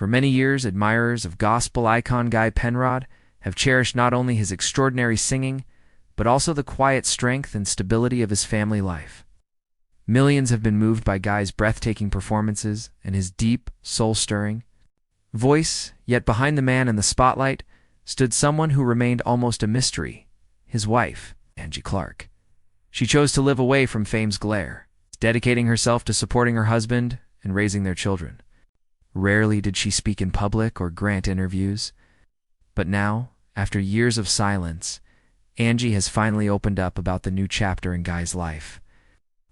For many years, admirers of gospel icon Guy Penrod have cherished not only his extraordinary singing, but also the quiet strength and stability of his family life. Millions have been moved by Guy's breathtaking performances and his deep, soul-stirring voice, yet behind the man in the spotlight stood someone who remained almost a mystery: his wife, Angie Clark. She chose to live away from fame's glare, dedicating herself to supporting her husband and raising their children. Rarely did she speak in public or grant interviews, but now, after years of silence, Angie has finally opened up about the new chapter in Guy's life.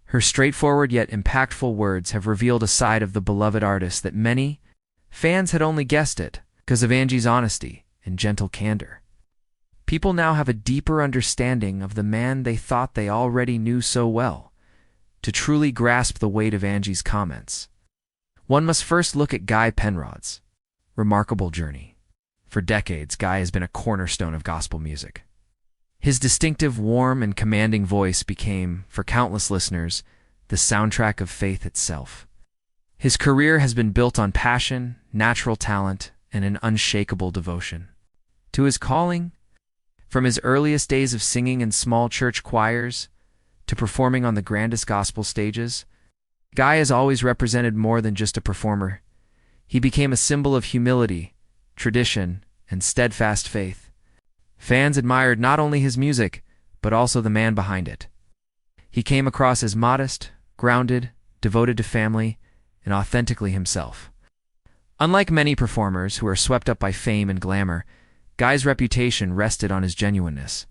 Her straightforward yet impactful words have revealed a side of the beloved artist that many fans had only guessed at because of Angie's honesty and gentle candor. People now have a deeper understanding of the man they thought they already knew so well. To truly grasp the weight of Angie's comments, one must first look at Guy Penrod's remarkable journey. For decades, Guy has been a cornerstone of gospel music. His distinctive, warm, and commanding voice became, for countless listeners, the soundtrack of faith itself. His career has been built on passion, natural talent, and an unshakable devotion to his calling. From his earliest days of singing in small church choirs to performing on the grandest gospel stages, Guy has always represented more than just a performer. He became a symbol of humility, tradition, and steadfast faith. Fans admired not only his music, but also the man behind it. He came across as modest, grounded, devoted to family, and authentically himself. Unlike many performers who are swept up by fame and glamour, Guy's reputation rested on his genuineness.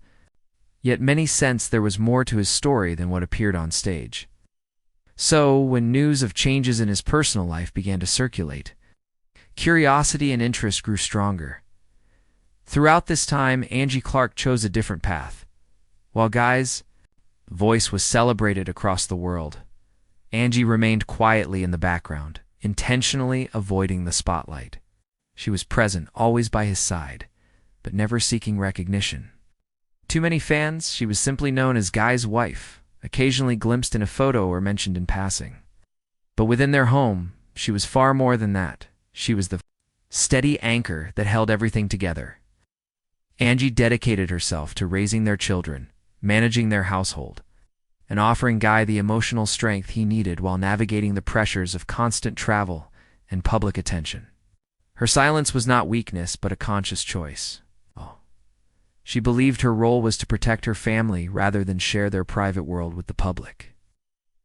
Yet many sensed there was more to his story than what appeared on stage. So, when news of changes in his personal life began to circulate, curiosity and interest grew stronger. Throughout this time, Angie Clark chose a different path. While Guy's voice was celebrated across the world, Angie remained quietly in the background, intentionally avoiding the spotlight. She was present, always by his side, but never seeking recognition. To many fans, she was simply known as Guy's wife, occasionally glimpsed in a photo or mentioned in passing. But within their home, she was far more than that. She was the steady anchor that held everything together. Angie dedicated herself to raising their children, managing their household, and offering Guy the emotional strength he needed while navigating the pressures of constant travel and public attention. Her silence was not weakness, but a conscious choice. She believed her role was to protect her family rather than share their private world with the public.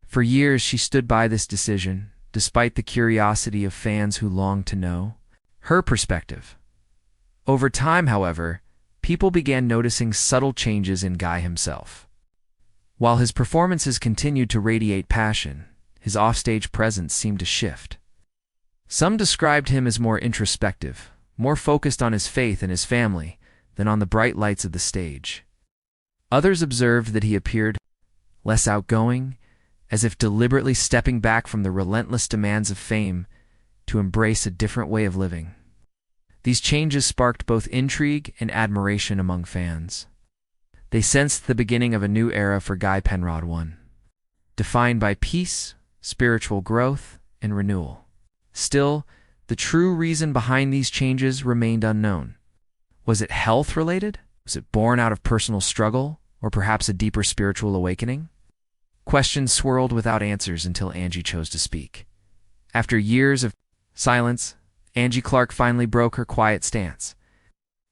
For years, she stood by this decision, despite the curiosity of fans who longed to know her perspective. Over time, however, people began noticing subtle changes in Guy himself. While his performances continued to radiate passion, his offstage presence seemed to shift. Some described him as more introspective, more focused on his faith and his family than on the bright lights of the stage. Others observed that he appeared less outgoing, as if deliberately stepping back from the relentless demands of fame to embrace a different way of living. These changes sparked both intrigue and admiration among fans. They sensed the beginning of a new era for Guy Penrod, one defined by peace, spiritual growth, and renewal. Still, the true reason behind these changes remained unknown. Was it health-related? Was it born out of personal struggle, or perhaps a deeper spiritual awakening? Questions swirled without answers until Angie chose to speak. After years of silence, Angie Clark finally broke her quiet stance.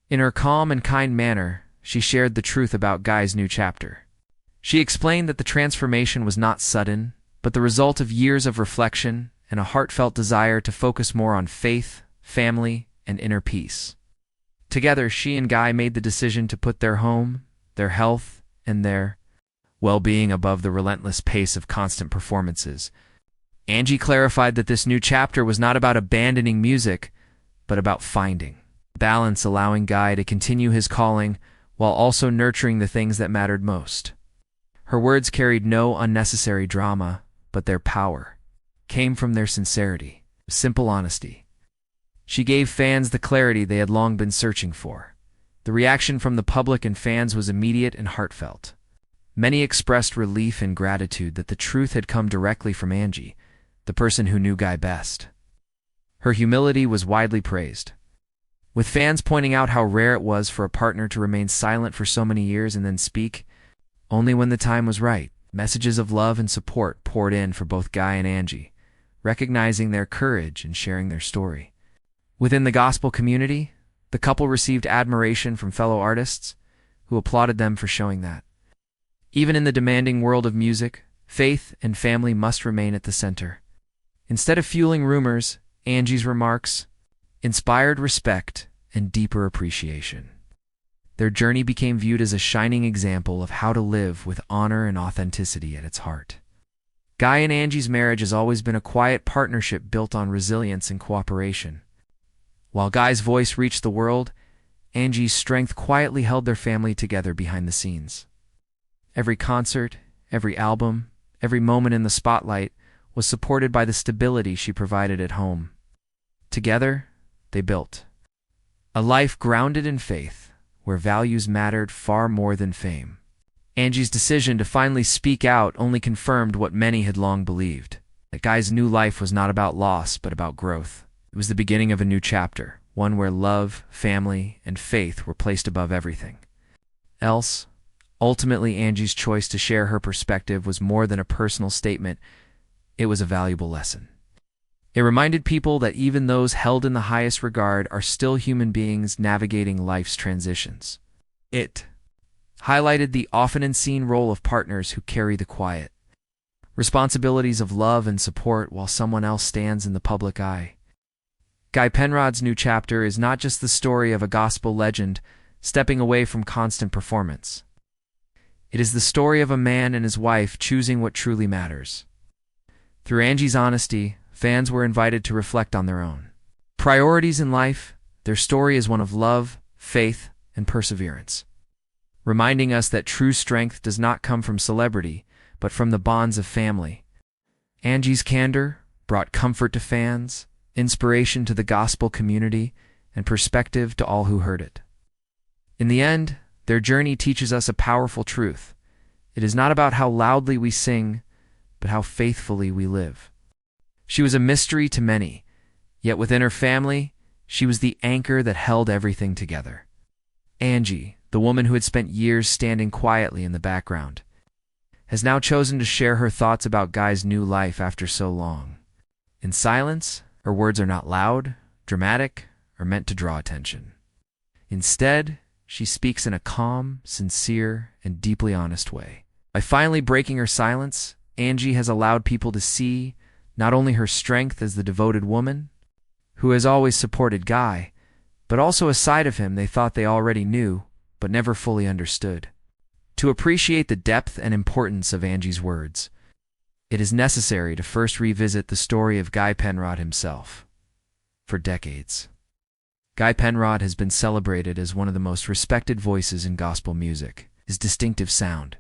In her calm and kind manner, she shared the truth about Guy's new chapter. She explained that the transformation was not sudden, but the result of years of reflection and a heartfelt desire to focus more on faith, family, and inner peace. Together, she and Guy made the decision to put their home, their health, and their well-being above the relentless pace of constant performances. Angie clarified that this new chapter was not about abandoning music, but about finding balance, allowing Guy to continue his calling while also nurturing the things that mattered most. Her words carried no unnecessary drama, but their power came from their sincerity, simple honesty. She gave fans the clarity they had long been searching for. The reaction from the public and fans was immediate and heartfelt. Many expressed relief and gratitude that the truth had come directly from Angie, the person who knew Guy best. Her humility was widely praised, with fans pointing out how rare it was for a partner to remain silent for so many years and then speak only when the time was right. Messages of love and support poured in for both Guy and Angie, recognizing their courage and sharing their story. Within the gospel community, the couple received admiration from fellow artists who applauded them for showing that. Even in the demanding world of music, faith and family must remain at the center. Instead of fueling rumors, Angie's remarks inspired respect and deeper appreciation. Their journey became viewed as a shining example of how to live with honor and authenticity at its heart. Guy and Angie's marriage has always been a quiet partnership built on resilience and cooperation. While Guy's voice reached the world, Angie's strength quietly held their family together behind the scenes. Every concert, every album, every moment in the spotlight was supported by the stability she provided at home. Together, they built a life grounded in faith, where values mattered far more than fame. Angie's decision to finally speak out only confirmed what many had long believed, that Guy's new life was not about loss, but about growth. It was the beginning of a new chapter, one where love, family, and faith were placed above everything else. Ultimately, Angie's choice to share her perspective was more than a personal statement. It was a valuable lesson. It reminded people that even those held in the highest regard are still human beings navigating life's transitions. It highlighted the often unseen role of partners who carry the quiet responsibilities of love and support while someone else stands in the public eye. Guy Penrod's new chapter is not just the story of a gospel legend stepping away from constant performance. It is the story of a man and his wife choosing what truly matters. Through Angie's honesty, fans were invited to reflect on their own priorities in life. Their story is one of love, faith, and perseverance, reminding us that true strength does not come from celebrity, but from the bonds of family. Angie's candor brought comfort to fans, inspiration to the gospel community, and perspective to all who heard it. In the end, their journey teaches us a powerful truth. It is not about how loudly we sing, but how faithfully we live. She was a mystery to many, yet within her family, she was the anchor that held everything together. Angie, the woman who had spent years standing quietly in the background, has now chosen to share her thoughts about Guy's new life after so long. In silence, her words are not loud, dramatic, or meant to draw attention. Instead, she speaks in a calm, sincere, and deeply honest way. By finally breaking her silence, Angie has allowed people to see not only her strength as the devoted woman who has always supported Guy, but also a side of him they thought they already knew, but never fully understood. To appreciate the depth and importance of Angie's words, it is necessary to first revisit the story of Guy Penrod himself. For decades, Guy Penrod has been celebrated as one of the most respected voices in gospel music. His distinctive sound,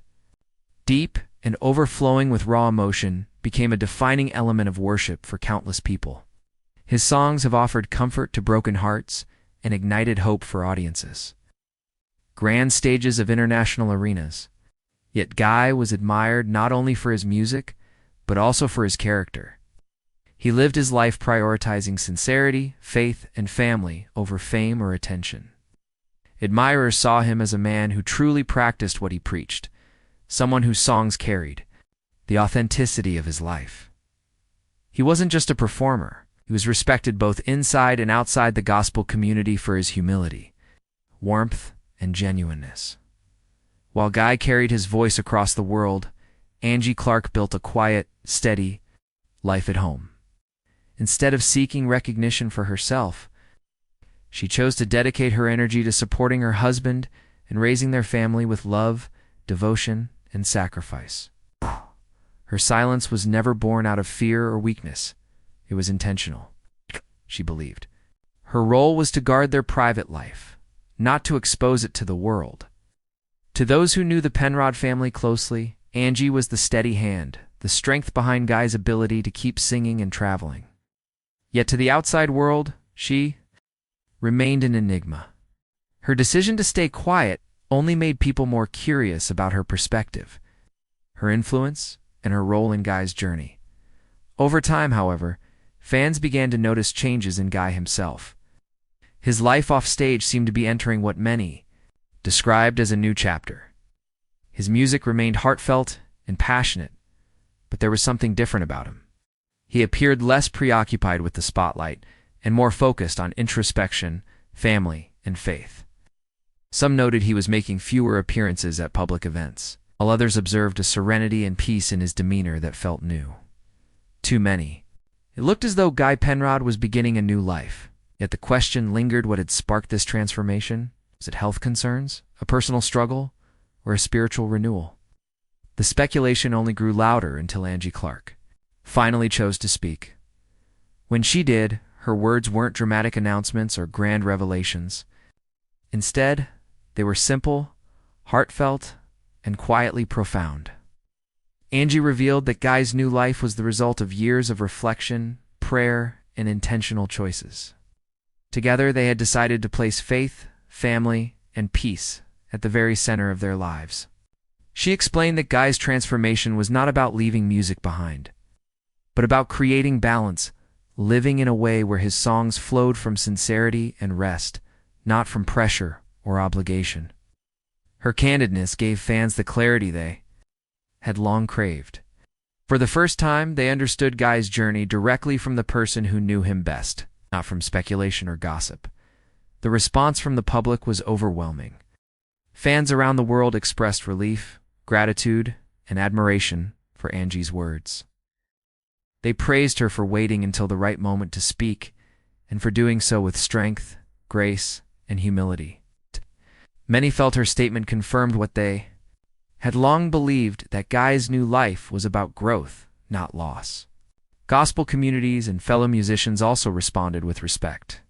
deep and overflowing with raw emotion, became a defining element of worship for countless people. His songs have offered comfort to broken hearts and ignited hope for audiences. Grand stages of international arenas. Yet Guy was admired not only for his music, but also for his character. He lived his life prioritizing sincerity, faith, and family over fame or attention. Admirers saw him as a man who truly practiced what he preached, someone whose songs carried the authenticity of his life. He wasn't just a performer. He was respected both inside and outside the gospel community for his humility, warmth, and genuineness. While Guy carried his voice across the world, Angie Clark built a quiet, steady life at home. Instead of seeking recognition for herself, she chose to dedicate her energy to supporting her husband and raising their family with love, devotion, and sacrifice. Her silence was never born out of fear or weakness. It was intentional, she believed. Her role was to guard their private life, not to expose it to the world. To those who knew the Penrod family closely, Angie was the steady hand, the strength behind Guy's ability to keep singing and traveling. Yet to the outside world, she remained an enigma. Her decision to stay quiet only made people more curious about her perspective, her influence, and her role in Guy's journey. Over time, however, fans began to notice changes in Guy himself. His life off stage seemed to be entering what many described as a new chapter. His music remained heartfelt and passionate, but there was something different about him. He appeared less preoccupied with the spotlight and more focused on introspection, family, and faith. Some noted he was making fewer appearances at public events, while others observed a serenity and peace in his demeanor that felt new. To many, it looked as though Guy Penrod was beginning a new life. Yet the question lingered: what had sparked this transformation? Was it health concerns, a personal struggle, or a spiritual renewal? The speculation only grew louder until Angie Clark finally chose to speak. When she did, her words weren't dramatic announcements or grand revelations. Instead, they were simple, heartfelt, and quietly profound. Angie revealed that Guy's new life was the result of years of reflection, prayer, and intentional choices. Together, they had decided to place faith, family, and peace at the very center of their lives. She explained that Guy's transformation was not about leaving music behind, but about creating balance, living in a way where his songs flowed from sincerity and rest, not from pressure or obligation. Her candidness gave fans the clarity they had long craved. For the first time, they understood Guy's journey directly from the person who knew him best, not from speculation or gossip. The response from the public was overwhelming. Fans around the world expressed relief, gratitude, and admiration for Angie's words. They praised her for waiting until the right moment to speak, and for doing so with strength, grace, and humility. Many felt her statement confirmed what they had long believed, that Guy's new life was about growth, not loss. Gospel communities and fellow musicians also responded with respect,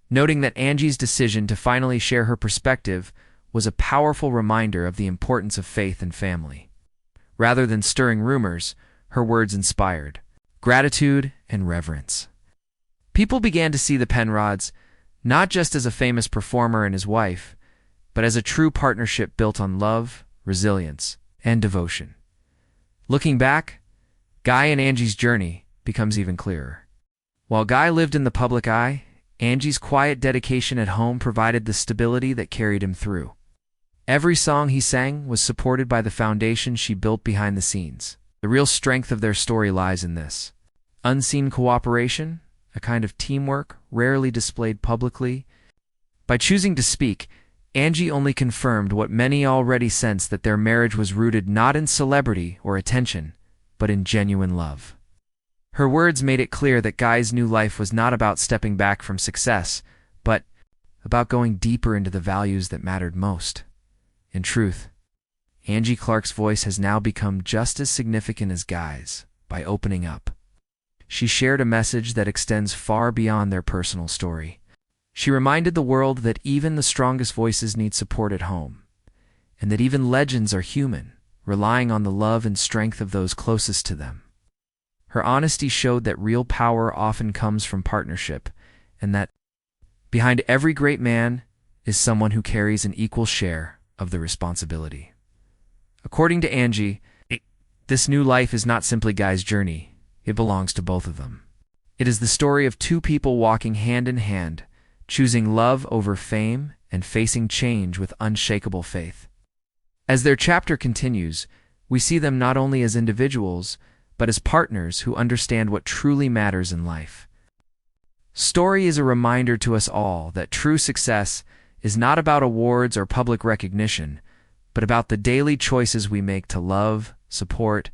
noting that Angie's decision to finally share her perspective was a powerful reminder of the importance of faith and family. Rather than stirring rumors, her words inspired gratitude and reverence. People began to see the Penrods not just as a famous performer and his wife, but as a true partnership built on love, resilience, and devotion. Looking back, Guy and Angie's journey becomes even clearer. While Guy lived in the public eye, Angie's quiet dedication at home provided the stability that carried him through. Every song he sang was supported by the foundation she built behind the scenes. The real strength of their story lies in this unseen cooperation, a kind of teamwork rarely displayed publicly. By choosing to speak, Angie only confirmed what many already sensed, that their marriage was rooted not in celebrity or attention, but in genuine love. Her words made it clear that Guy's new life was not about stepping back from success, but about going deeper into the values that mattered most. In truth, Angie Clark's voice has now become just as significant as Guy's. By opening up, she shared a message that extends far beyond their personal story. She reminded the world that even the strongest voices need support at home, and that even legends are human, relying on the love and strength of those closest to them. Her honesty showed that real power often comes from partnership, and that behind every great man is someone who carries an equal share of the responsibility. According to Angie, this new life is not simply Guy's journey, it belongs to both of them. It is the story of two people walking hand in hand, choosing love over fame and facing change with unshakable faith. As their chapter continues, we see them not only as individuals, but as partners who understand what truly matters in life. Story is a reminder to us all that true success is not about awards or public recognition, but about the daily choices we make to love, support,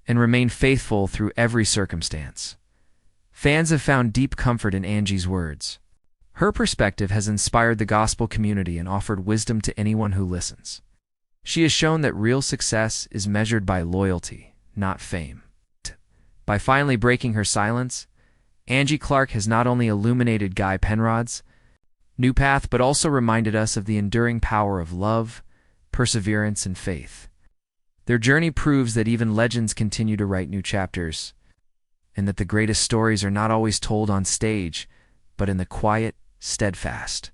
and remain faithful through every circumstance. Fans have found deep comfort in Angie's words. Her perspective has inspired the gospel community and offered wisdom to anyone who listens. She has shown that real success is measured by loyalty, not fame. By finally breaking her silence, Angie Clark has not only illuminated Guy Penrod's new path, but also reminded us of the enduring power of love, perseverance, and faith. Their journey proves that even legends continue to write new chapters, and that the greatest stories are not always told on stage, but in the quiet, steadfast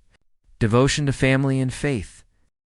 devotion to family and faith.